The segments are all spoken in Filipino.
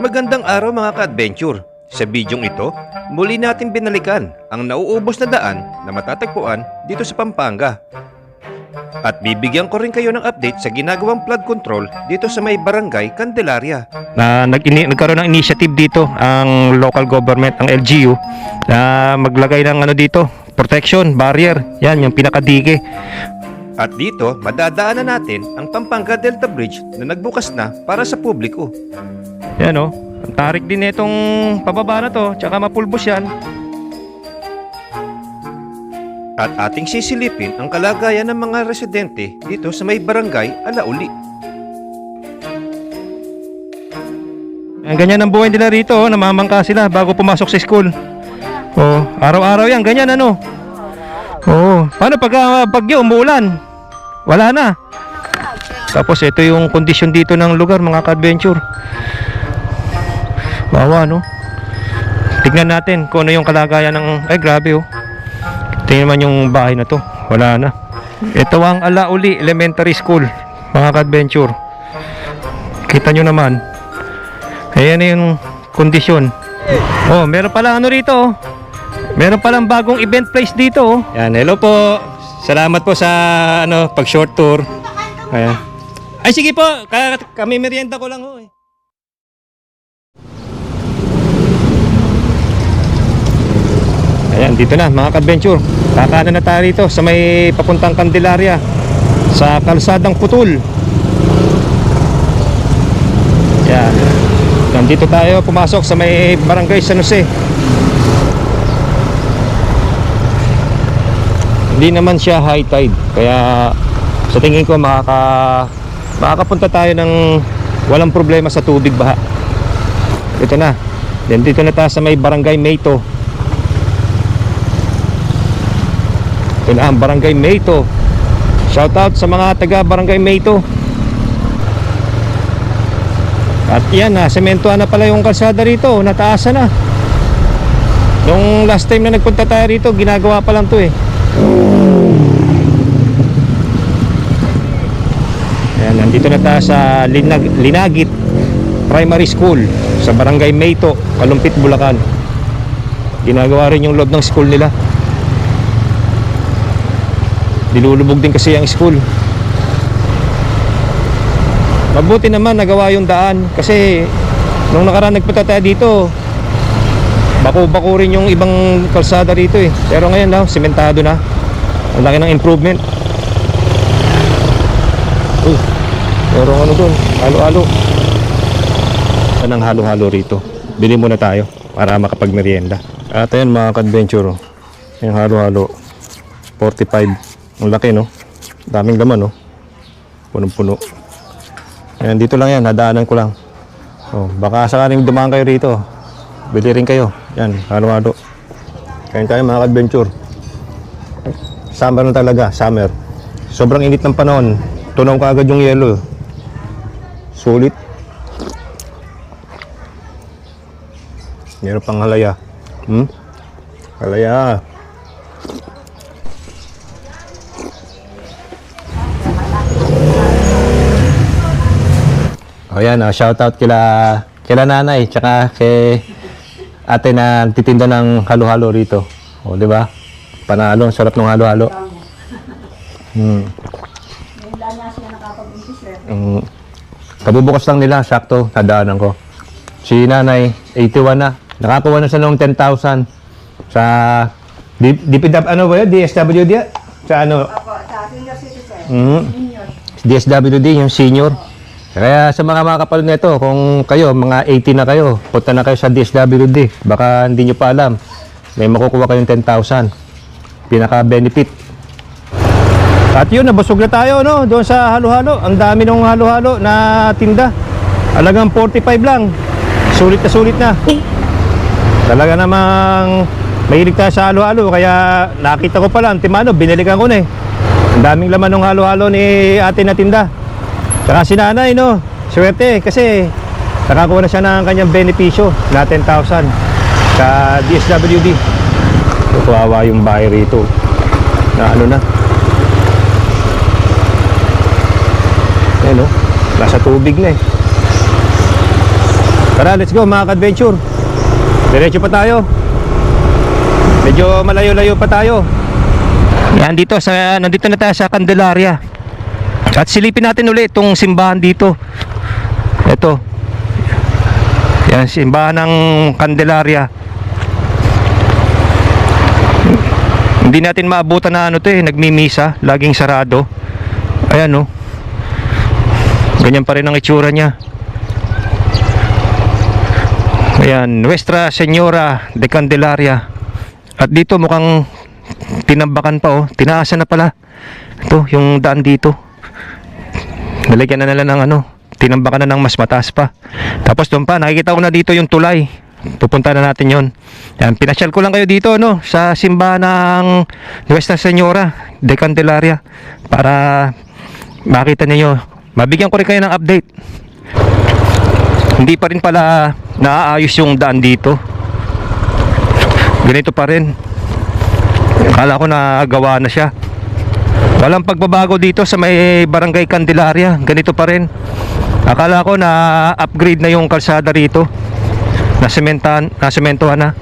Magandang araw mga ka-adventure. Sa bidyong ito, muli natin binalikan ang nauubos na daan na matatagpuan dito sa Pampanga. At bibigyan ko rin kayo ng update sa ginagawang flood control dito sa may barangay Candelaria. Nagkaroon ng initiative dito ang local government, ang LGU, na maglagay ng dito, protection barrier. Yan yung pinakadike. At dito, madadaanan natin ang Pampanga Delta Bridge na nagbukas na para sa publiko. Yan ang tarik din itong pababa na to, tsaka mapulbos yan. At ating sisilipin ang kalagayan ng mga residente dito sa may barangay Alauli. Ang ganyan ang buhay nila rito, namamangka sila bago pumasok sa school. Araw-araw yan, ganyan paano pag bagyo, umuulan? Wala na. Tapos ito yung kondisyon dito ng lugar, mga ka-adventure. Bawa, Tignan natin kung ano yung kalagayan ng... Ay, grabe, Tingnan naman yung bahay na to. Wala na. Ito ang Alauli Elementary School, mga ka-adventure. Kita nyo naman. Ayan na yung kondisyon. Meron pala rito, Meron palang bagong event place dito, Yan, hello po. Salamat po sa pag short tour. Ayan. Ay sige po, kami merienda ko lang Ayan, dito na mga ka-adventure. Kakanan na tayo rito sa may papuntang Candelaria, sa kalsadang Putol. Yan. Nandito tayo pumasok sa may barangay San Jose. Hindi naman siya high tide, kaya sa tingin ko makakapunta tayo ng walang problema sa tubig baha. Ito na. Then dito na tayo sa may barangay Mayto. Ito na ang barangay Mayto. Shout out sa mga taga barangay Mayto. At yan, sementohan na pala yung kalsada rito, nataasan na. Nung last time na nagpunta tayo rito, ginagawa pa lang to Ayan, nandito na tayo sa Linagit Primary School sa barangay Mayto, Kalumpit, Bulacan. Ginagawa rin yung loob ng school nila. Dilulubog din kasi ang school. Mabuti naman nagawa yung daan, kasi nung nakaraan nagpunta tayo dito, bako-bako rin yung ibang kalsada rito Pero ngayon sementado na. Ang laki ng improvement. Pero dun, halo-halo. Anong halo-halo rito? Bili muna tayo para makapag-merienda. At ayan mga ka-adventure, yung halo-halo 45. Ang laki daming laman punong-puno. Ayan, dito lang yan, nadaanan ko lang. Baka sakaling dumaan kayo rito, bili rin kayo. Yan, halo-halo. Kain tayo mga ka-adventure. Summer na talaga, summer. Sobrang init ng panahon, tunaw ka agad yung yelo. Sulit. Meron pang halaya. Halaya. Ayan, shoutout kila nanay, tsaka kay ate na titinda ng halo-halo rito. Di ba? Panalo, sarap ng halo-halo. Kabubukas lang nila, sakto, nadaanan ko. Si nanay, 81 na. Nakakuha na siya ng 10,000 sa DSWD? Sa sa senior citizen. DSWD, yung senior. Kaya sa mga kapatid nito, kung kayo, mga 80 na kayo, punta na kayo sa DSWD. Baka hindi nyo pa alam. May makukuha kayong 10,000. Pinaka-benefit. At yun, nabusog na tayo, doon sa halo-halo. Ang dami ng halo-halo na tinda. Alagang 45 lang. Sulit na. Talaga namang mahilig tayo sa halo-halo. Kaya nakita ko pala, Timano, binilikan ko na Ang daming laman ng halo-halo ni ate na tinda. Tsaka si nanay, swerte kasi nakakuha na siya ng kanyang benepisyo na 10,000 sa DSWD. Kawawa yung bahay rito na na. Ayan nasa tubig na Tara, let's go mga ka-adventure. Diretso pa tayo. Medyo malayo-layo pa tayo. Yan, nandito na tayo sa Candelaria. At silipin natin ulit itong simbahan dito. Ito. Yan, simbahan ng Candelaria. Hindi natin maabutan na nagmimisa, laging sarado. Ayan, ganyan pa rin ang itsura niya. Ayan, Nuestra Señora de Candelaria. At dito mukhang tinambakan pa, tinaasan na pala. Ito, yung daan dito. Nalagyan na nila ng tinambakan na ng mas mataas pa. Tapos doon pa, nakikita ko na dito yung tulay. Pupunta na natin yon. Yan, pinasyal ko lang kayo dito, sa simbahan ng Nuestra Señora de Candelaria para makita niyo. Mabigyan ko rin kayo ng update. Hindi pa rin pala naaayos yung daan dito. Ganito pa rin. Akala ko nagawa na siya. Walang pagbabago dito sa may Barangay Candelaria. Ganito pa rin. Akala ko na upgrade na yung kalsada rito. Nasementohan na.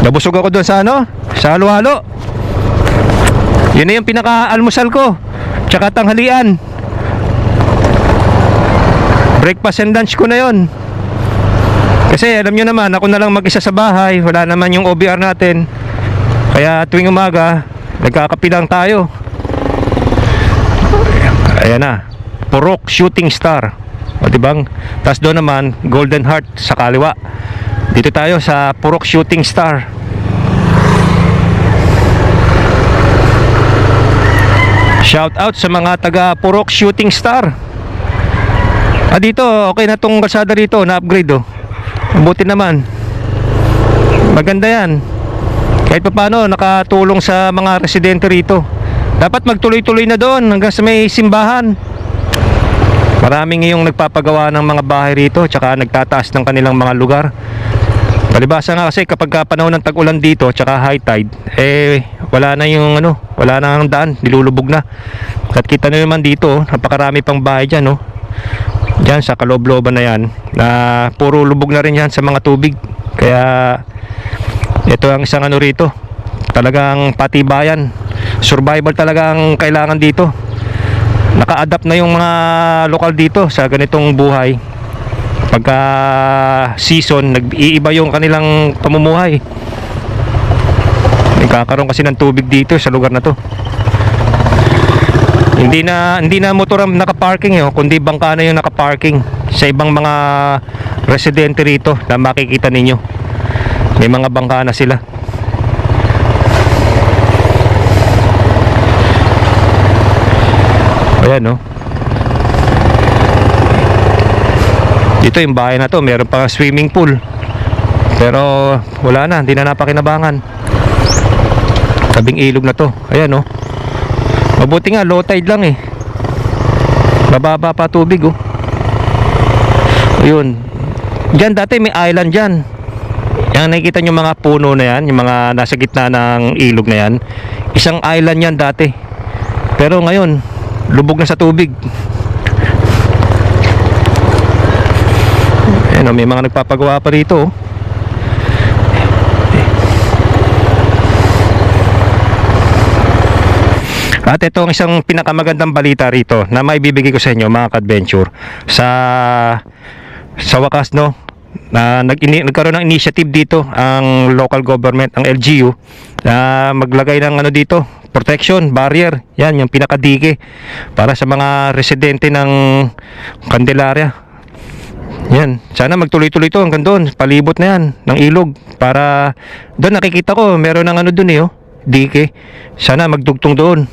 Nabusog ako doon sa sa halo-halo. Yun na yung pinaka-almusal ko. Tsaka tanghalian. Breakfast and lunch ko na yon. Kasi alam nyo naman, ako na lang mag-isa sa bahay. Wala naman yung OBR natin. Kaya tuwing umaga, nagkakape lang tayo. Ayan na, Purok Shooting Star. O dibang? Tapos doon naman, Golden Heart sa kaliwa. Dito tayo sa Purok Shooting Star. Shout out sa mga taga Purok Shooting Star. Dito, okay na tong kalsada rito, na-upgrade Buti naman. Maganda yan. Kahit pa paano, nakatulong sa mga residente rito. Dapat magtuloy-tuloy na doon hanggang sa may simbahan. Maraming ngayong nagpapagawa ng mga bahay rito, tsaka nagtataas ng kanilang mga lugar. Palibasa nga kasi kapag panahon ng tag-ulan dito, tsaka high tide, wala na yung wala na ang daan, nilulubog na. At kita nyo naman dito, napakarami pang bahay dyan, Diyan sa kaloob-looban na yan, na puro lubog na rin yan sa mga tubig. Kaya ito ang isang rito, talagang patibayan, survival talaga ang kailangan dito. Naka-adapt na yung mga lokal dito sa ganitong buhay. Pagka season, nag-iiba yung kanilang pamumuhay. Nagkakaroon kasi ng tubig dito sa lugar na to. Hindi na motor ang naka-parking kundi bangka na yung naka-parking sa ibang mga residente rito na makikita ninyo. May mga bangka na sila. Ayan Dito yung bahay na to, meron pa swimming pool. Pero wala na, hindi na napakinabangan. Tabing ilog na to. Ayan mabuti nga, low tide lang Bababa pa tubig Ayun. Diyan dati may island dyan. Yan, nakikita nyo mga puno na yan, yung mga nasa gitna ng ilog na yan. Isang island yan dati. Pero ngayon, lubog na sa tubig. Ayan may mga nagpapagawa pa rito At ito ang isang pinakamagandang balita rito na maibibigay ko sa inyo mga ka-adventure. Sa wakas na nagkaroon ng initiative dito ang local government, ang LGU, na maglagay ng dito, protection barrier. Yan yung pinakadike para sa mga residente ng Candelaria. Yan, sana magtuloy-tuloy to hanggang doon, palibot na yan ng ilog. Para doon nakikita ko meron ng doon dike. Sana magdugtong doon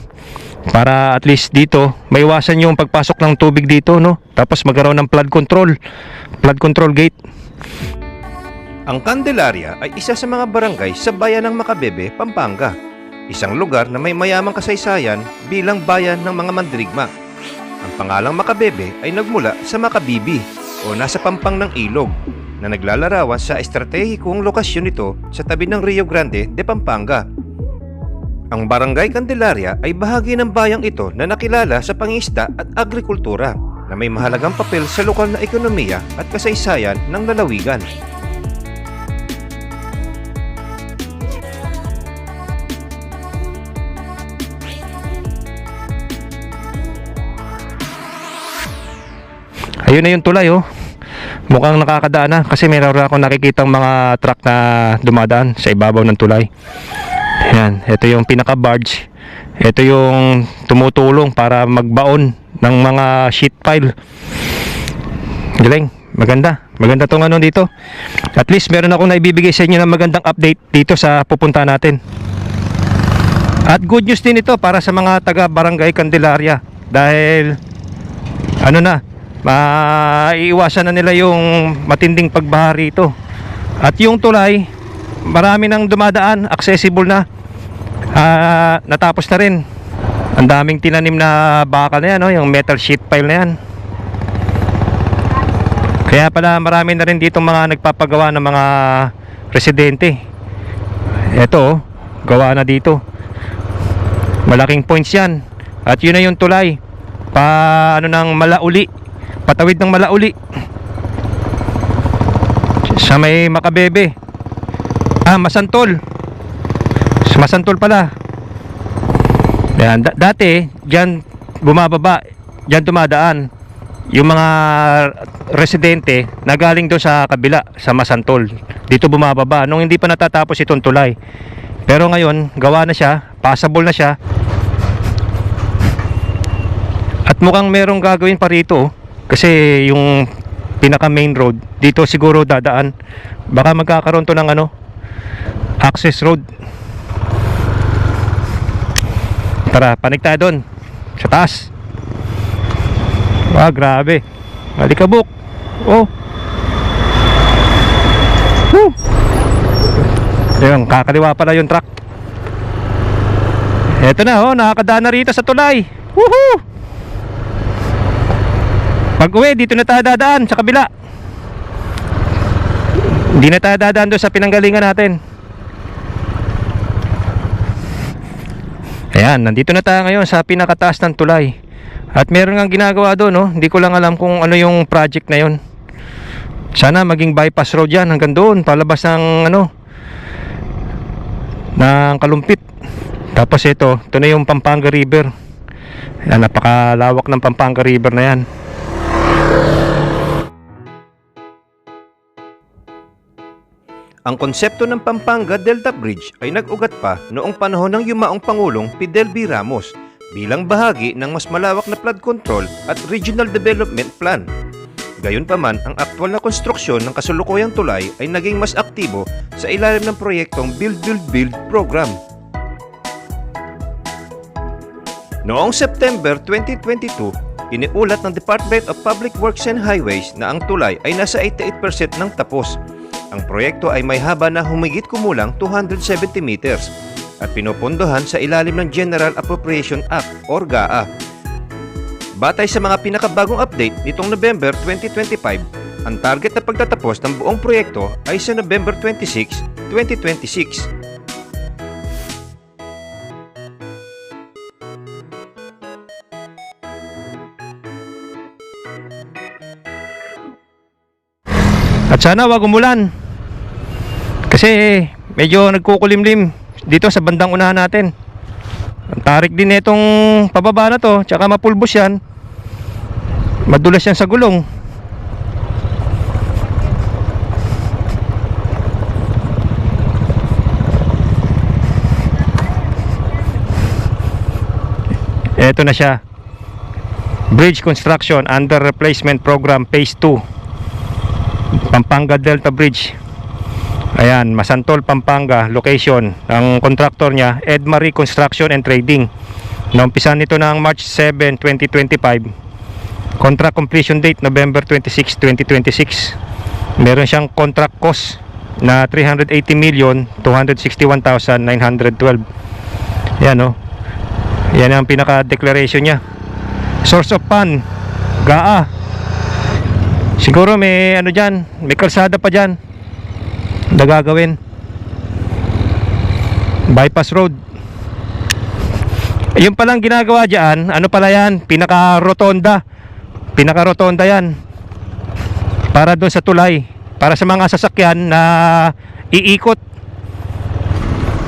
para at least dito maiwasan yung pagpasok ng tubig dito tapos magkaroon ng flood control gate. Ang Candelaria ay isa sa mga barangay sa bayan ng Macabebe, Pampanga. Isang lugar na may mayamang kasaysayan bilang bayan ng mga mandirigma. Ang pangalang Macabebe ay nagmula sa Makabibi o nasa pampang ng ilog na naglalarawan sa estratehikong lokasyon nito sa tabi ng Rio Grande de Pampanga. Ang Barangay Candelaria ay bahagi ng bayang ito na nakilala sa pangingisda at agrikultura na na may mahalagang papel sa lokal na ekonomiya at kasaysayan ng lalawigan. Ayun na yung tulay, oh. Mukhang nakakadaan na kasi meron ako nakikitang mga truck na dumadaan sa ibabaw ng tulay. Ayan, ito yung pinaka-barge. Ito yung tumutulong para magbaon ng mga sheet pile. Galing, maganda. Maganda tong ano dito. At least meron akong naibibigay sa inyo ng magandang update dito sa pupunta natin. At good news din ito para sa mga taga Barangay Candelaria dahil ano na, maiiwasan na nila yung matinding pagbaha rito. At yung tulay, marami nang dumadaan, accessible na. Natapos na rin. Ang daming tinanim na bakal na yan, no? Yung metal sheet pile na yan. Kaya pala marami na rin dito mga nagpapagawa ng mga residente. Ito, gawa na dito. Malaking points yan. At yun na yung tulay ano ng Malauli, patawid ng Malauli sa may Makabebe, Masantol. Masantol pala. Yan, dati diyan bumababa, diyan dumadaan yung mga residente na galing doon sa kabila sa Masantol. Dito bumababa nung hindi pa natatapos itong tulay. Pero ngayon gawa na siya, passable na siya. At mukhang merong gagawin pa rito, kasi yung pinaka main road dito siguro dadaan. Baka magkakaroon to ng ano, access road. Tara, panik tayo doon sa taas. Wah, grabe. Malikabok. Oh. Woo. Ayun, kakaliwa pala yung truck. Eto na, oh, nakakadaan na rito sa tulay. Woohoo! Pag uwi, dito na tayo dadaan sa kabila. Hindi na tayo dadaan doon sa pinanggalingan natin. Ayan, nandito na tayo ngayon sa pinakataas ng tulay. At meron nga ginagawa doon, no? Hindi ko lang alam kung ano yung project na yun. Sana maging bypass road yan hanggang doon, palabas ng ano, ng Kalumpit. Tapos ito na yung Pampanga River. Ayan, napakalawak ng Pampanga River na yan. Ang konsepto ng Pampanga Delta Bridge ay nag-ugat pa noong panahon ng yumaong Pangulong Fidel B. Ramos bilang bahagi ng mas malawak na flood control at regional development plan. Gayunpaman, ang aktwal na konstruksyon ng kasulukuyang tulay ay naging mas aktibo sa ilalim ng proyektong Build Build Build program. Noong September 2022, iniulat ng Department of Public Works and Highways na ang tulay ay nasa 88% ng tapos. Ang proyekto ay may haba na humigit kumulang 270 meters at pinopondohan sa ilalim ng General Appropriation Act or GAA. Batay sa mga pinakabagong update nitong November 2025, ang target na pagtatapos ng buong proyekto ay sa November 26, 2026. At sana wag umulan. Kasi medyo nagkukulimlim dito sa bandang unahan natin. Ang tarik din itong pababa na to, tsaka mapulbos yan. Madulas yan sa gulong. Ito na siya. Bridge construction under replacement program phase 2. Pampanga Delta Bridge. Ayan, Masantol, Pampanga location. Ang contractor niya, Edmarie Construction and Trading. Naumpisan nito ng March 7, 2025. Contract completion date November 26, 2026. Meron siyang contract cost na 380,261,912. Ayan, oh. Yan ang pinaka-declaration niya. Source of fund, GAA. Siguro may ano dyan, may kalsada pa dyan na gagawin. Bypass road. Yung palang ginagawa dyan, ano pala yan, pinaka-rotonda pinaka-rotonda yan. Para doon sa tulay. Para sa mga sasakyan na iikot.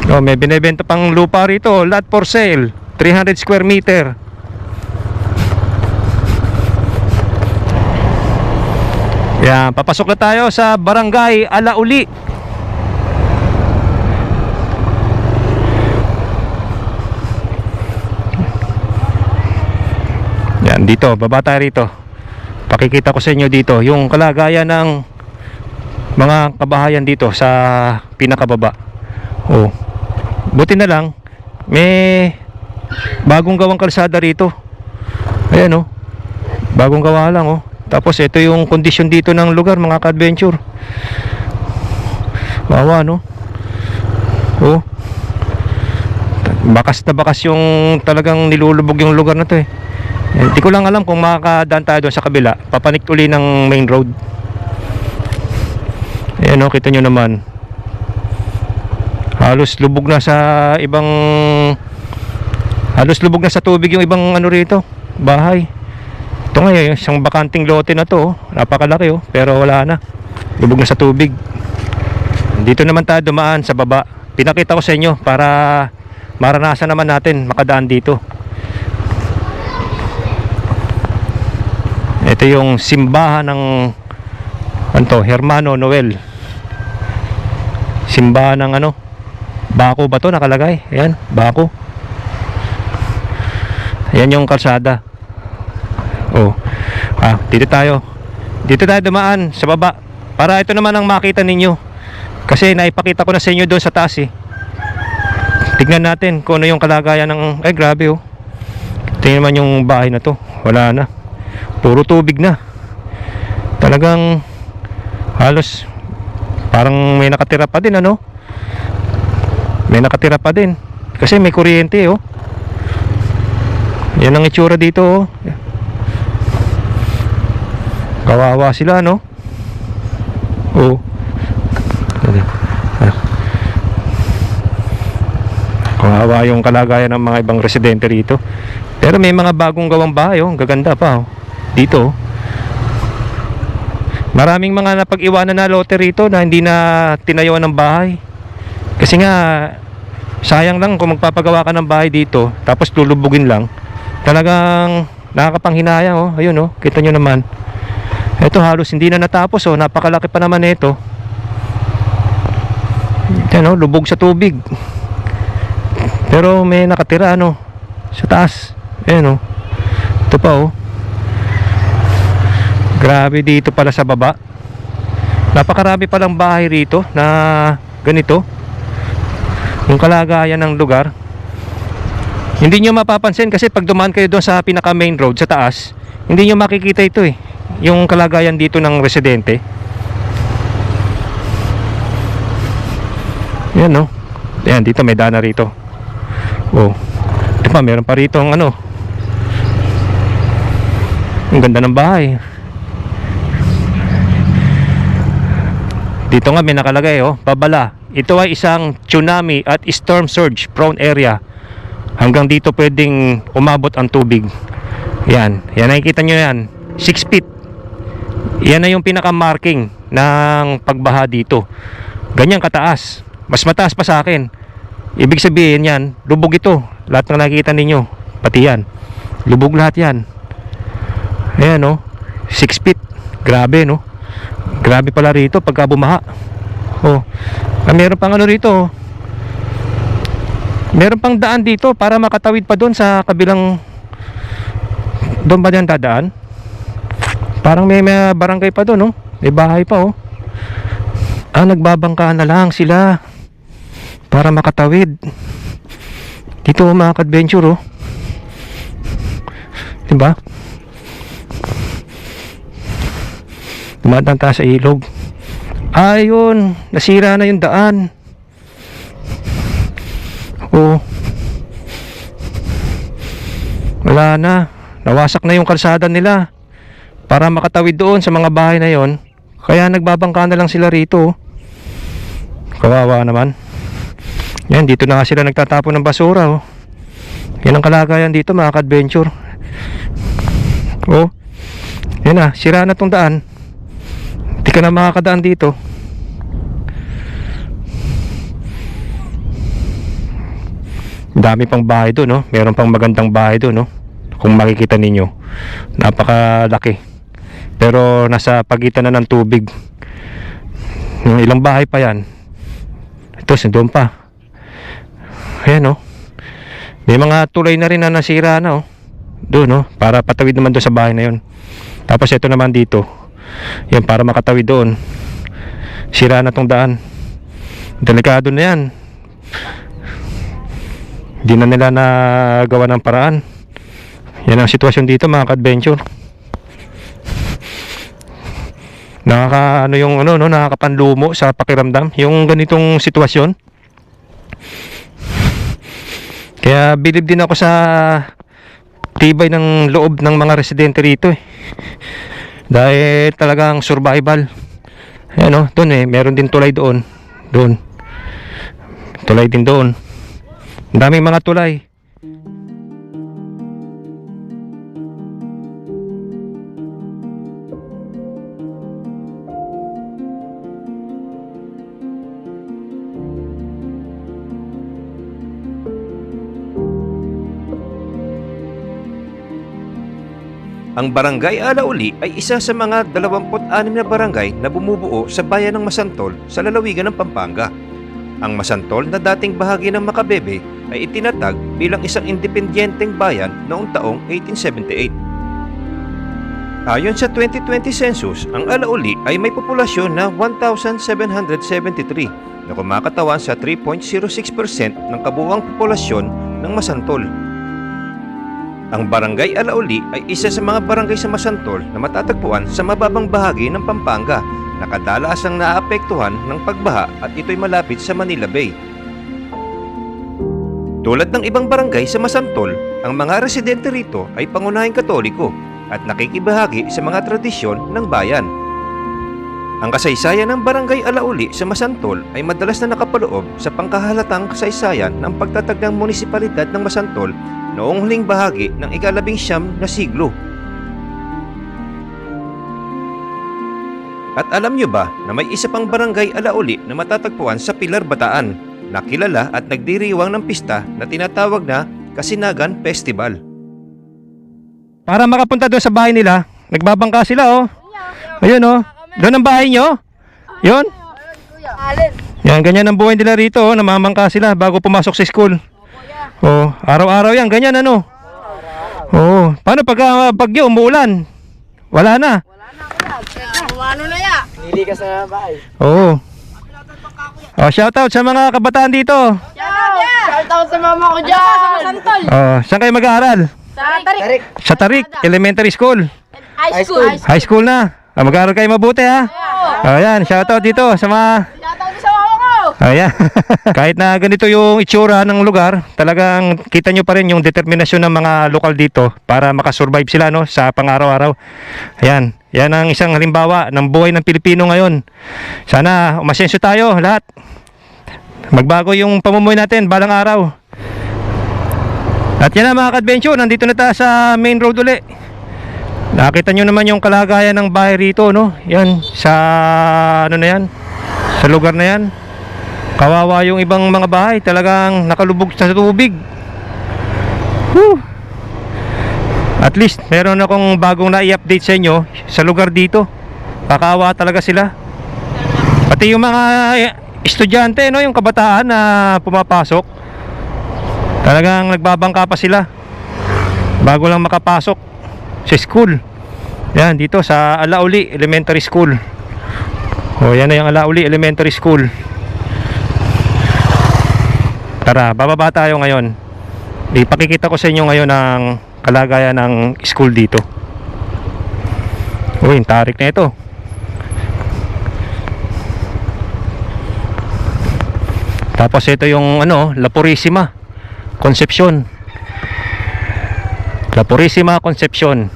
Oh, may binebenta pang lupa rito. Lot for sale. 300 square meter. Yan, papasok na tayo sa Barangay Alauli. Yan, dito, baba tayo rito. Pakikita ko sa inyo dito yung kalagayan ng mga kabahayan dito sa pinakababa. Oh. Buti na lang may bagong gawang kalsada rito. Ayan oh. Bagong gawa lang oh. Tapos ito yung kondisyon dito ng lugar, mga ka-adventure. Wawa no. Oh. Bakas na bakas yung talagang nilulubog yung lugar na to eh. Hindi ko lang alam kung makakadaan tayo doon sa kabila. Papanik uli ng main road. Ayan o, kita nyo naman. Halos lubog na sa ibang... Halos lubog na sa tubig yung ibang ano rito, bahay. Ito nga yung isang bakanting lote na to. Napakalaki oh, pero wala na. Lubog na sa tubig. Dito naman tayo dumaan sa baba. Pinakita ko sa inyo para maranasan naman natin makadaan dito. Ito yung simbahan ng Hermano Noel. Simbahan ng ano, Bako ba to nakalagay? Ayan, Bako. Ayan yung kalsada. Oh. Dito tayo dumaan sa baba. Para ito naman ang makita ninyo. Kasi naipakita ko na sa inyo doon sa taas eh. Tignan natin kung ano yung kalagayan ng... Ay grabe oh. Tingnan naman yung bahay na to. Wala na. Puro tubig na. Talagang halos parang may nakatira pa din ano. May nakatira pa din. Kasi may kuryente oh. Yan ang itsura dito oh. Kawawa sila no. Oh. Kawawa yung kalagayan ng mga ibang residente rito. Pero may mga bagong gawang bahay oh. Gaganda pa oh. Dito oh. Maraming mga napag-iwanan na lote rito na hindi na tinayuan ng bahay. Kasi nga sayang lang kung magpapagawa ka ng bahay dito tapos lulubugin lang. Talagang nakakapanghinayang oh. Ayun oh, kita nyo naman. Ito halos hindi na natapos oh. Napakalaki pa naman ito. Ito oh, lubog sa tubig. Pero may nakatira ano sa taas. Ayun oh. Ito pa oh. Grabe dito pala sa baba. Napakarami palang bahay rito na ganito. Yung kalagayan ng lugar. Hindi nyo mapapansin kasi pag dumaan kayo doon sa pinaka main road sa taas, hindi nyo makikita ito eh. Yung kalagayan dito ng residente. Yan no. Yan dito may dana rito. Oh. Ito pa meron pa rito ang ano. Ang ganda ng bahay. Dito nga may nakalagay oh, babala. Ito ay isang tsunami at storm surge prone area. Hanggang dito pwedeng umabot ang tubig. Yan, yan nakikita nyo yan. 6 feet. Yan na yung pinaka-marking ng pagbaha dito. Ganyan kataas. Mas mataas pa sa akin. Ibig sabihin yan, lubog ito. Lahat ng nakikita ninyo, pati yan. Lubog lahat yan. Ayan oh, 6 feet. Grabe no. Grabe pala rito pagka bumaha. Oh. Meron pang ano rito. Oh. Meron pang daan dito para makatawid pa doon sa kabilang. Doon ba diyan dadaan? Parang may barangay pa doon, oh. May bahay pa, oh. Nagbabangka na lang sila para makatawid. Dito mga ka-adventure, oh. Diba? Dumadaan tayo sa ilog. Ayun, nasira na yung daan. Oh. Wala na. Nawasak na yung kalsada nila para makatawid doon sa mga bahay na yon. Kaya nagbabangka na lang sila rito. Kawawa naman. Yan, dito na nga sila nagtatapon ng basura, oh. Yan ang kalagayan dito mga ka-adventure. Oh. Yan na, sira na tong daan. Hindi ka na makakadaan dito. Dami pang bahay doon, no? Meron pang magandang bahay doon, no? Kung makikita ninyo, napakalaki. Pero nasa pagitan na ng tubig. Yung ilang bahay pa yan. Ito, doon pa. Ayan, no? May mga tulay na rin na nasira na, oh. Doon, no? Para patawid naman doon sa bahay na yun. Tapos ito naman dito. Yan, para makatawid doon. Sira na tong daan. Delikado na yan. Hindi na nila nagawa ng paraan. Yan ang sitwasyon dito, mga ka-adventure. Nakakapanlumo sa pakiramdam yung ganitong sitwasyon. Kaya bilib din ako sa tibay ng loob ng mga residente rito, eh. Dahil talagang survival. Ayan, oh, doon, meron din tulay doon. Doon. Tulay din doon. Ang daming mga tulay. Ang Barangay Alauli ay isa sa mga 26 na barangay na bumubuo sa bayan ng Masantol sa lalawigan ng Pampanga. Ang Masantol na dating bahagi ng Makabebe ay itinatag bilang isang independenteng bayan noong taong 1878. Ayon sa 2020 census, ang Alauli ay may populasyon na 1,773 na kumakatawan sa 3.06% ng kabuuang populasyon ng Masantol. Ang Barangay Alauli ay isa sa mga barangay sa Masantol na matatagpuan sa mababang bahagi ng Pampanga na kadalasang naapektuhan ng pagbaha at ito'y malapit sa Manila Bay. Tulad ng ibang barangay sa Masantol, ang mga residente rito ay pangunahing Katoliko at nakikibahagi sa mga tradisyon ng bayan. Ang kasaysayan ng Barangay Alauli sa Masantol ay madalas na nakapaloob sa pangkahalatang kasaysayan ng pagtatag ng munisipalidad ng Masantol noong huling bahagi ng ika-19 na siglo. At alam nyo ba na may isa pang Barangay Alauli na matatagpuan sa Pilar, Bataan na kilala at nagdiriwang ng pista na tinatawag na Kasinagan Festival. Para makapunta doon sa bahay nila, nagbabangka sila, oh. Ayun, oh. Doon ang bahay nyo. Yun. Yan, ganyan ang buhay nila rito, oh. Namamangka sila bago pumasok sa school. Oh, araw-araw yan, ganyan, ano. Oh, paano pag bagyo, umuulan? Wala na. Ano na ya? Lili ka sa bahay. Oo. Oh, shoutout sa mga kabataan dito. Shoutout sa mama ko dyan. Sa Masantol. Oh, saan kayo mag-aaral? Sa Tarik. Sa Tarik Elementary School. High school. High school na. Mag-aaral kayo mabuti, ha. Oh, yan, shoutout dito sa mga... Shoutout sa mama ko. Ayan. Kahit na ganito yung itsura ng lugar, talagang kita nyo pa rin yung determinasyon ng mga lokal dito para makasurvive sila, no, sa pang-araw-araw. Ayan. Yan ang isang halimbawa ng buhay ng Pilipino ngayon. Sana umasenso tayo lahat. Magbago yung pamumuhay natin balang araw. At yan na, mga ka-adventure, nandito na tayo sa main road uli. Nakita nyo naman yung kalagayan ng bahay rito, no? Yan, sa ano na yan, sa lugar na yan. Kawawa yung ibang mga bahay, talagang nakalubog sa tubig. Whew. At least meron akong bagong na-i-update sa inyo sa lugar dito. Kakaawa talaga sila. Pati yung mga estudyante, no, yung kabataan na pumapasok, talagang nagbabangka pa sila bago lang makapasok sa school. Yan, dito sa Alauli Elementary School. O, yan na yung Alauli Elementary School. Tara, bababa tayo ngayon. Ipakikita ko sa inyo ngayon ang kalagayan ng school dito. Uy, tarik na ito. Tapos ito yung ano, La Purisima Concepcion. La Purisima Concepcion.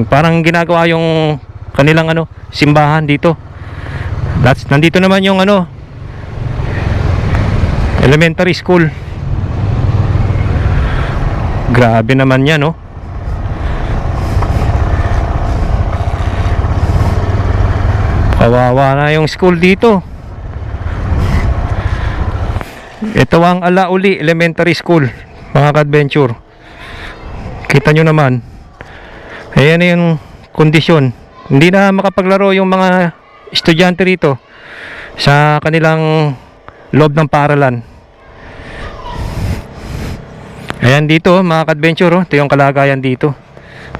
Parang ginagawa yung kanilang ano, simbahan dito. Nandito naman yung ano, elementary school. Grabe naman yan, no? Kawawa na yung school dito. Ito ang Alauli Elementary School, mga ka-adventure. Kita nyo naman. Ayan na yung kondisyon. Hindi na makapaglaro yung mga estudyante rito sa kanilang loob ng paaralan. Ayan dito, mga ka-adventure, ito yung kalagayan dito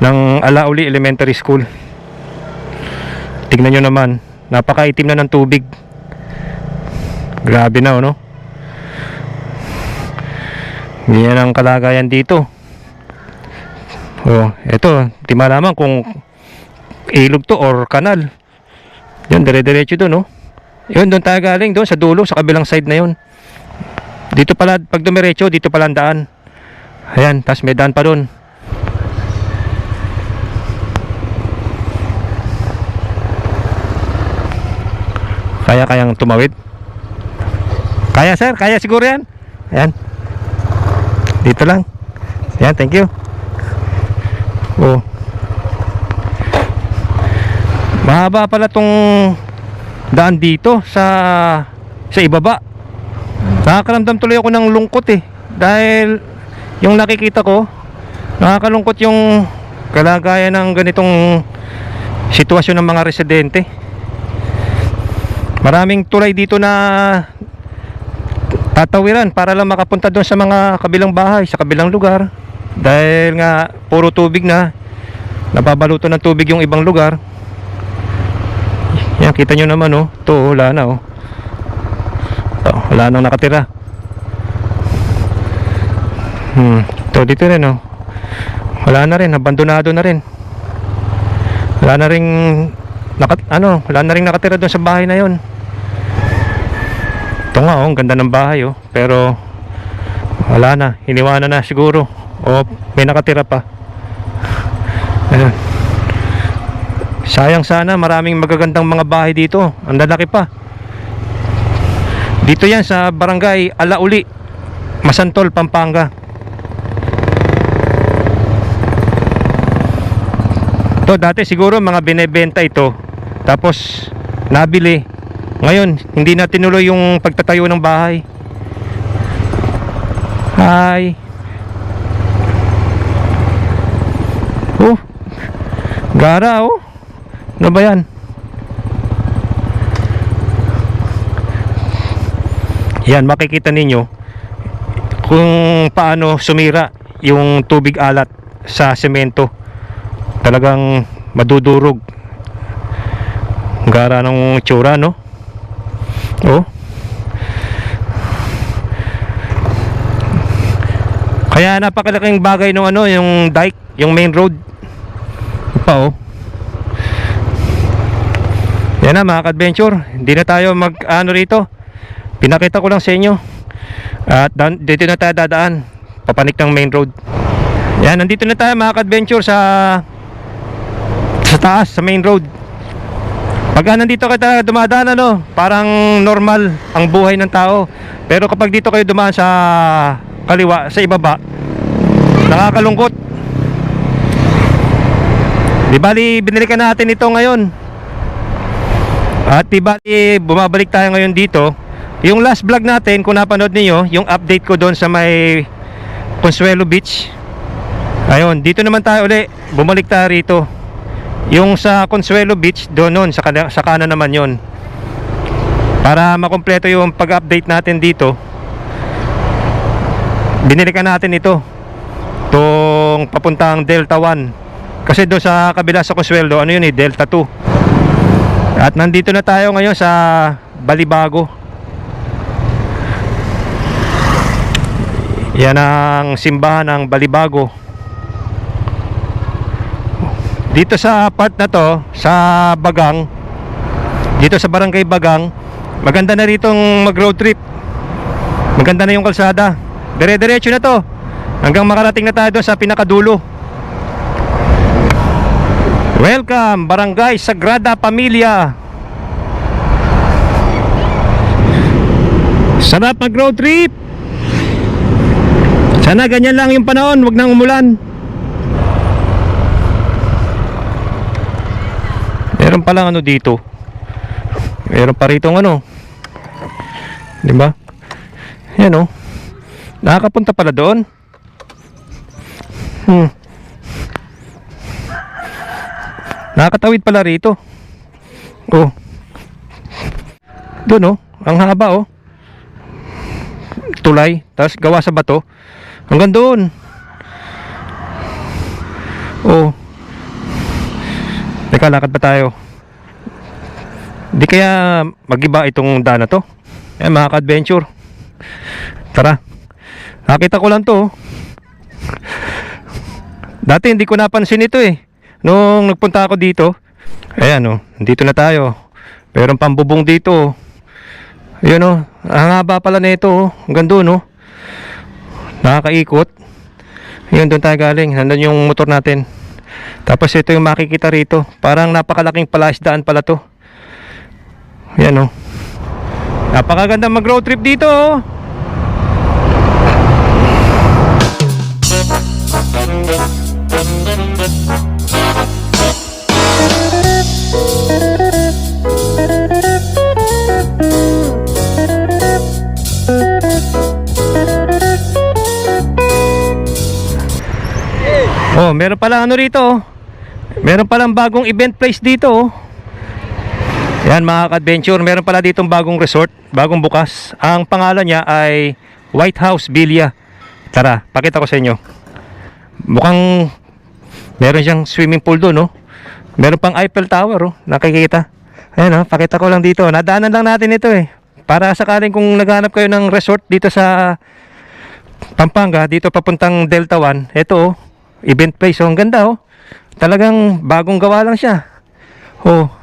ng Alauli Elementary School. Tignan nyo naman, napakaitim na ng tubig. Grabe na, no? Ganyan ang kalagayan dito. Oh, eto, di malaman kung ilog to or kanal. Yun, dire-diretso doon, no? Yun, doon tayo galing, doon sa dulo, sa kabilang side na yun. Dito pala, pag dumiretso, dito pala ang daan. Ayan, tas may daan pa doon. Kayang tumawid? Kaya, sir, kaya siguro yan. Ayan. Dito lang. Ayan, thank you. Oh. Mahaba pala tong daan dito sa ibaba. Nakakaramdam tuloy ako ng lungkot eh. Dahil yung nakikita ko, nakakalungkot yung kalagayan ng ganitong sitwasyon ng mga residente. Maraming tulay dito na tatawiran para lang makapunta doon sa mga kabilang bahay, sa kabilang lugar. Dahil nga puro tubig na, nababaluto ng tubig yung ibang lugar. Yan, kita nyo naman, oh. Ito, wala na, oh. Oh, wala nang nakatira. Ito, dito rin, oh. Wala na rin, abandonado na rin. Wala na rin wala na rin nakatira doon sa bahay na yon. Ito nga, oh, ang ganda ng bahay, oh. Pero wala na, iniwanan na siguro. O may nakatira pa. Ayan. Sayang sana, maraming magagandang mga bahay dito. Ang lalaki pa. Dito yan sa barangay Alauli, Masantol, Pampanga. Ito dati siguro mga binebenta ito, tapos nabili. Ngayon hindi na tinuloy yung pagtatayo ng bahay. Hi. Oh, gara, oh. Ano ba yan? Yan, makikita ninyo kung paano sumira yung tubig alat sa semento. Talagang madudurog. Gara ng tsura, no? Oh. Kaya napakalaking bagay ng yung dike, yung main road. Pa, oh. Yan na, mga ka-adventure, hindi na tayo rito. Pinakita ko lang sa inyo. At dito na tayo dadaan, papanik ng main road. Yan, nandito na tayo, mga ka-adventure, sa taas, sa main road. Pag nandito kayo dumadaan, parang normal ang buhay ng tao. Pero kapag dito kayo dumaan sa kaliwa, sa ibaba, nakakalungkot. Di bali, binilikan natin ito ngayon. At di bali, bumabalik tayo ngayon dito. Yung last vlog natin, kung napanood niyo, yung update ko doon sa may Consuelo Beach. Ayun, dito naman tayo uli. Bumalik tayo rito. Yung sa Consuelo Beach, doon nun, sa kanan naman yon. Para makumpleto yung pag-update natin dito, binilikan natin ito. Itong papuntang Delta 1. Kasi doon sa kabila sa Consuelo, Delta 2. At nandito na tayo ngayon sa Balibago. Yan ang simbahan ng Balibago. Dito sa part na to, sa Bagang, dito sa Barangay Bagang, maganda na ritong mag-road trip. Maganda na yung kalsada. Dire-diretso na to hanggang makarating na tayo doon sa pinakadulo. Welcome, Barangay Sagrada Familia. Sarap mag-road trip. Sana ganyan lang yung panahon, wag nang umulan. Meron palang dito, Meron pa rito ano. Di ba? Yan oh. Nakakapunta pala doon. Nakakatawid pala rito. Oh. Doon oh. Ang haba oh. Tulay. Tapos gawa sa bato. Hanggang doon. Oh. Teka, lakad pa tayo. Di kaya mag-iba itong daan na to. Ayan mga ka-adventure. Tara. Nakita ko lang to. Dati hindi ko napansin ito eh. Nung nagpunta ako dito. Ayan oh. Dito na tayo. Meron pambubong dito oh. Ayan oh. Ang haba pala na ito oh. Hanggang doon oh. Nakakaikot. Ayan doon tayo galing. Nandun yung motor natin. Tapos ito yung makikita rito. Parang napakalaking palaisdaan pala to. Ayan oh. Napakaganda mag road trip dito oh. Oh, meron pala ano rito oh. Meron palang bagong event place dito oh. Yan mga ka-adventure, meron pala ditong bagong resort, bagong bukas. Ang pangalan niya ay White House Villa. Tara, pakita ko sa inyo. Mukhang meron siyang swimming pool doon oh. Meron pang Eiffel Tower oh, nakikita. Ayan oh, pakita ko lang dito. Nadaanan lang natin ito eh. Para sakaling kung naghanap kayo ng resort dito sa Pampanga, dito papuntang Delta 1, ito oh. Event place oh, ang ganda oh. Talagang bagong gawa lang siya. Oh.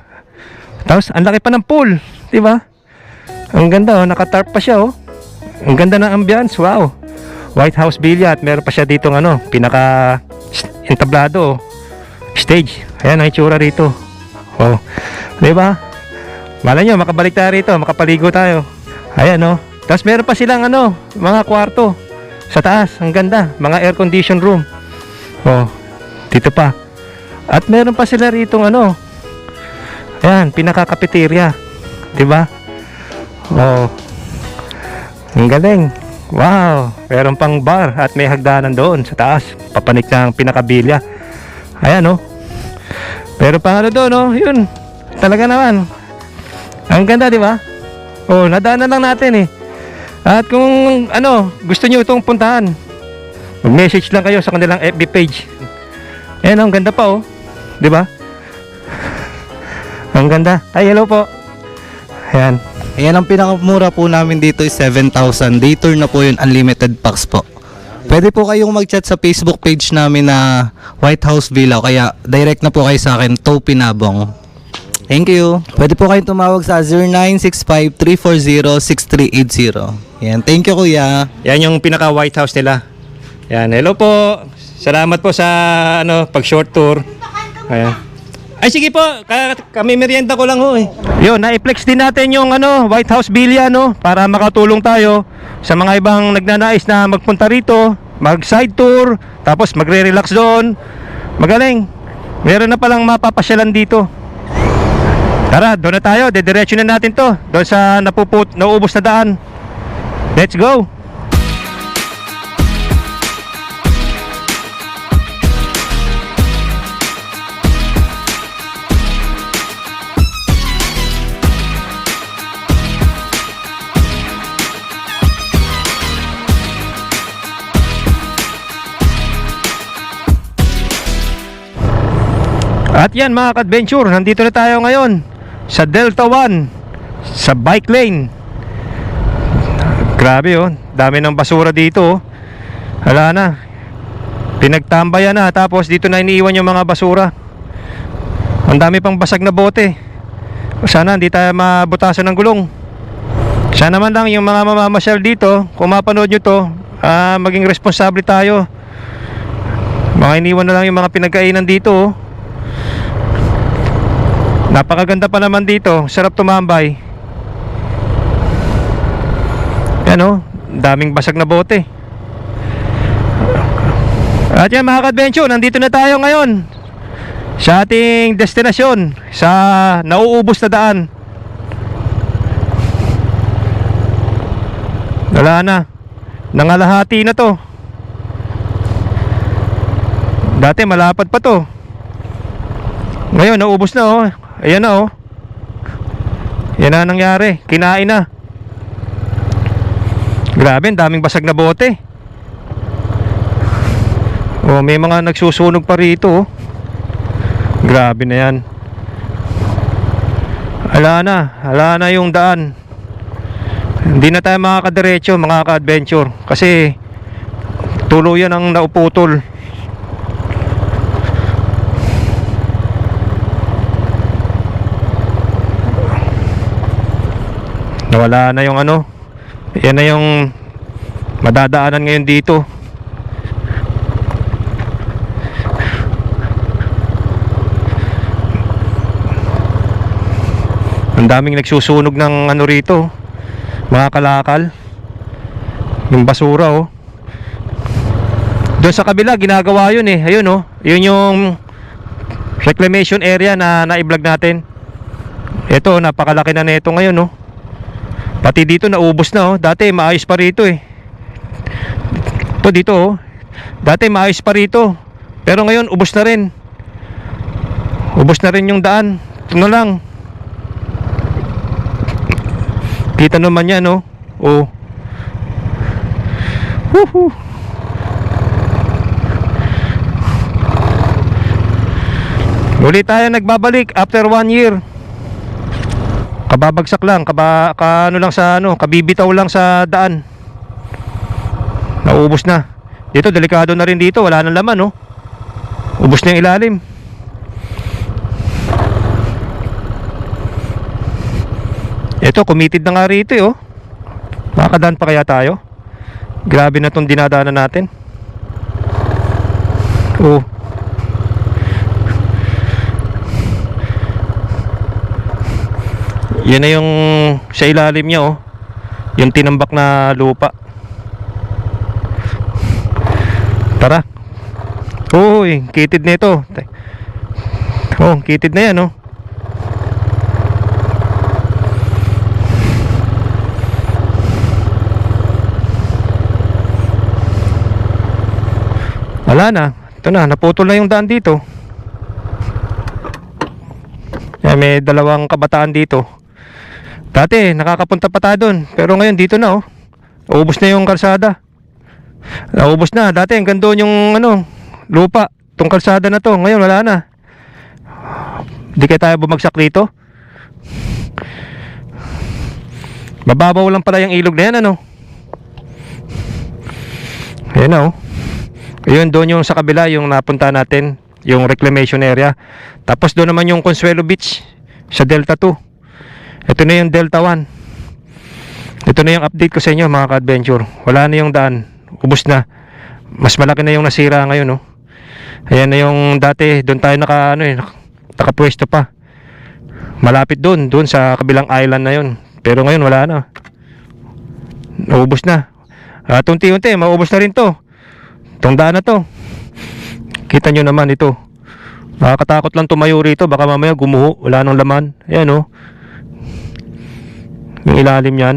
Tapos ang laki pa ng pool, 'di ba? Ang ganda oh, naka-tarp pa siya oh. Ang ganda ng ambiance, wow. White House Villa at meron pa siya ditong ano, pinaka entablado oh. Stage. Ayan ang itsura rito. Oh. 'Di ba? Malay nyo, makabalik tayo rito, makapaligo tayo. Ayan oh. Tapos meron pa silang ano, mga kwarto sa taas, ang ganda, mga air condition room. Oh, dito pa. At meron pa sila ritong ano. Ayan, pinaka-cafeteria. 'Di ba? Oh. Ang galing. Wow, meron pang bar at may hagdanan doon sa taas, papanik ng pinaka-bilya. Ayan oh. Pero pa ano doon oh, 'yun. Talaga naman. Ang ganda, 'di ba? Oh, nadaanan lang natin eh. At kung ano, gusto niyo itong puntahan, mag-message lang kayo sa kanilang FB page. Ayan, ang ganda pa oh. 'Di ba? Ang ganda. Ay, hello po. Ayan. Ayan, ang pinakamura po namin dito is 7,000. Day tour na po yun, unlimited packs po. Pwede po kayong mag-chat sa Facebook page namin na White House Villa. Kaya direct na po kayo sa akin, To Pinabong. Thank you. Pwede po kayong tumawag sa 0965-340-6380. Ayan, thank you kuya. Yan yung pinaka White House nila. Yan, hello po. Salamat po sa ano, pag short tour. Ayan. Ay sige po, kami merienda ko lang ho eh. Yun, na-flex din natin yung ano, White House Villa no, para makatulong tayo sa mga ibang nagnanais na magpunta rito, mag-side tour, tapos magre-relax doon. Magaling. Meron na palang mapapasyalan dito. Tara, doon na tayo, dediretso na natin to. Doon sa nauubos na daan. Let's go. At yan mga ka-adventure, nandito na tayo ngayon sa Delta 1, sa bike lane. Grabe oh, dami ng basura dito oh. Hala na, pinagtambayan na, tapos dito na iniiwan yung mga basura. Ang dami pang basag na bote. Sana hindi tayo mabutasan ng gulong. Sana naman lang yung mga mamamasyal dito, kung mapanood nyo to, maging responsable tayo. Mga iniwan na lang yung mga pinagkainan dito oh. Napakaganda pa naman dito, sarap tumambay. Yan oh, daming basag na bote. At yan mga ka-adventure, nandito na tayo ngayon sa ating destinasyon, sa nauubos na daan. Wala na. Nangalahati na to. Dati malapad pa to. Ngayon naubos na oh. Ayan na oh. Yan na nangyari. Kinain na. Grabe, ang daming basag na bote. Oh, may mga nagsusunog pa rito oh. Grabe na yan. Hala na yung daan. Hindi na tayo makakadiretso, mga ka-adventure, kasi tuluyan ang nauputol. Nawala na yung ano. Yan na yung madadaanan ngayon dito. Ang daming nagsusunog ng ano rito, mga kalakal. Yung basura oh. Doon sa kabila ginagawa yun eh. Ayun oh. Yun yung reclamation area na na-vlog natin. Ito napakalaki na nito ngayon oh. Pati dito naubos na oh. Dati maayos pa rito eh. Ito dito oh. Dati maayos pa rito. Pero ngayon ubos na rin. Ubos na rin yung daan. Ito na lang. Kita naman yan no. Oh. Woohoo. Muli tayo nagbabalik after 1 year. Kababagsak lang, ano lang sa ano, kabibitaw lang sa daan. Naubos na. Dito delikado na rin dito, wala nang laman no. Ubos na yung ilalim. Ito, committed na nga rito eh, oh. Makakadaan pa kaya tayo? Grabe na itong dinadaanan natin. Oh. Yan na yung sa ilalim niya, oh. Yung tinambak na lupa. Tara. Uy, kitid na ito. Oh, kitid na yan, oh. Wala na. Ito na, naputol na yung daan dito. May dalawang kabataan dito. Dati nakakapunta pa tayo doon, pero ngayon dito na oh. Ubos na yung kalsada. Naubos na. Dati hanggang doon yung ano, lupa. Itong kalsada na to, ngayon wala na. Di kaya tayo bumagsak dito. Mababaw lang pala yung ilog na yan ano. Ayan na oh. Ayun, doon yung sa kabila, yung napunta natin, yung reclamation area. Tapos doon naman yung Consuelo Beach sa Delta 2. Ito na yung Delta 1. Ito na yung update ko sa inyo mga ka-adventure. Wala na yung daan, ubos na. Mas malaki na yung nasira ngayon no? Ayan na yung dati, doon tayo nakapwesto pa. Malapit doon sa kabilang island na yun. Pero ngayon wala na. Naubos na. At unti-unti, maubos na rin to. Itong daan na to. Kita nyo naman ito. Nakakatakot lang tumayo rito. Baka mamaya gumuho. Wala nang laman. Ayan oh. Yung ilalim yan.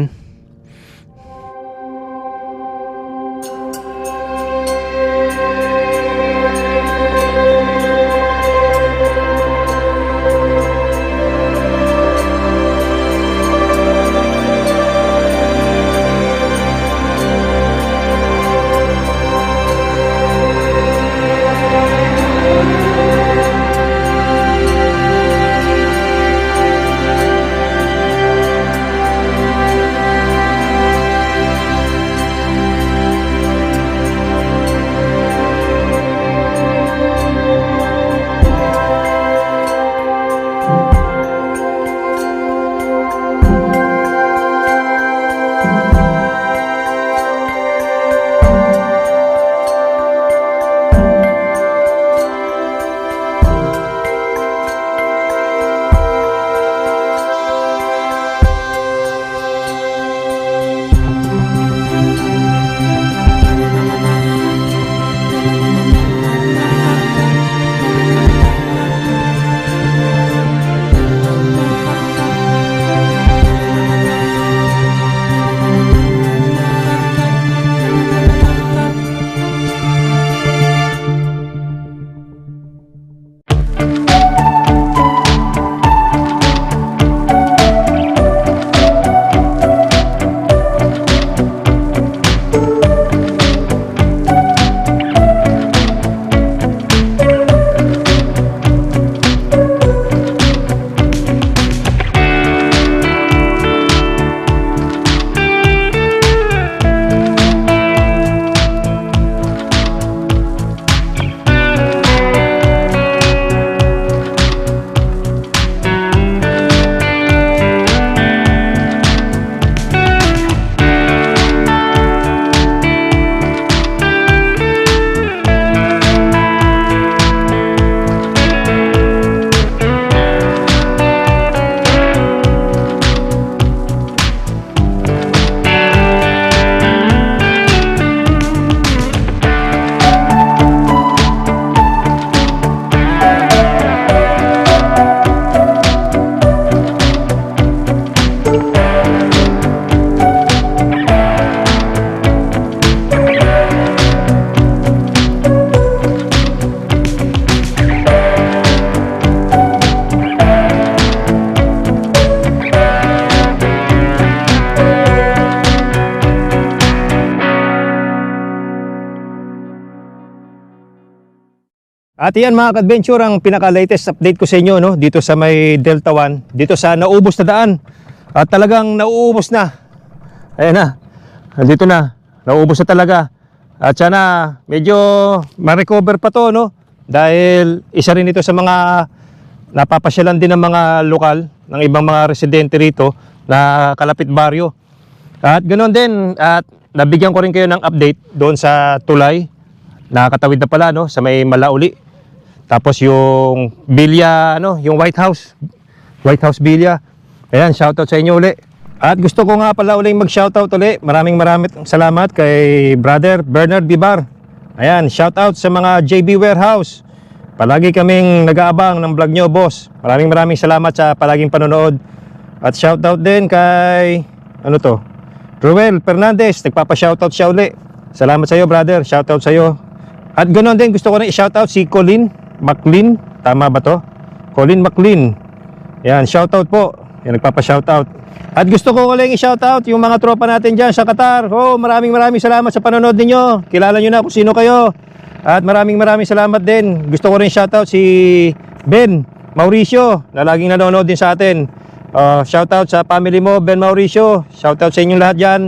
At yan mga ka-adventure, ang pinaka-latest update ko sa inyo, no? Dito sa may Delta 1, dito sa naubos na daan. At talagang nauubos na. Ayan na, nandito na, nauubos na talaga. At sana medyo ma-recover pa to, no? Dahil isa rin ito sa mga napapasyalan din ng mga lokal, ng ibang mga residente rito na kalapit baryo. At ganoon din, at nabigyan ko rin kayo ng update doon sa tulay. Nakakatawid na pala, no? Sa may Malauli. Tapos yung Bilya, ano, yung White House Bilya. Ayan, shoutout sa inyo uli. At gusto ko nga pala uling mag-shoutout uli. Maraming salamat kay Brother Bernard Bibar. Ayan, shoutout sa mga JB Warehouse. Palagi kaming nag-aabang ng vlog nyo, boss. Maraming salamat sa palaging panonood. At shoutout din kay, ano to? Ruel Fernandez, nagpapa-shoutout siya uli. Salamat sa iyo, brother. Shoutout sa iyo. At ganoon din, gusto ko na i-shoutout si Colin McLean. Tama ba to? Colin McLean. Yan, shoutout po. Yan, nagpapa-shoutout. At gusto ko uling i-shoutout yung mga tropa natin dyan sa Qatar. Oh, maraming salamat sa panonood ninyo. Kilala nyo na kung sino kayo. At maraming salamat din. Gusto ko rin shoutout si Ben Mauricio na laging nanonood din sa atin. Shoutout sa family mo, Ben Mauricio. Shoutout sa inyong lahat dyan.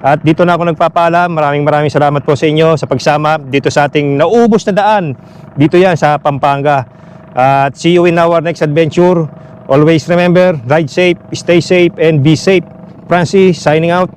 At dito na ako nagpapaalam. Maraming salamat po sa inyo sa pagsama dito sa ating naubos na daan. Dito yan sa Pampanga. At see you in our next adventure. Always remember, ride safe, stay safe, and be safe. Francis, signing out.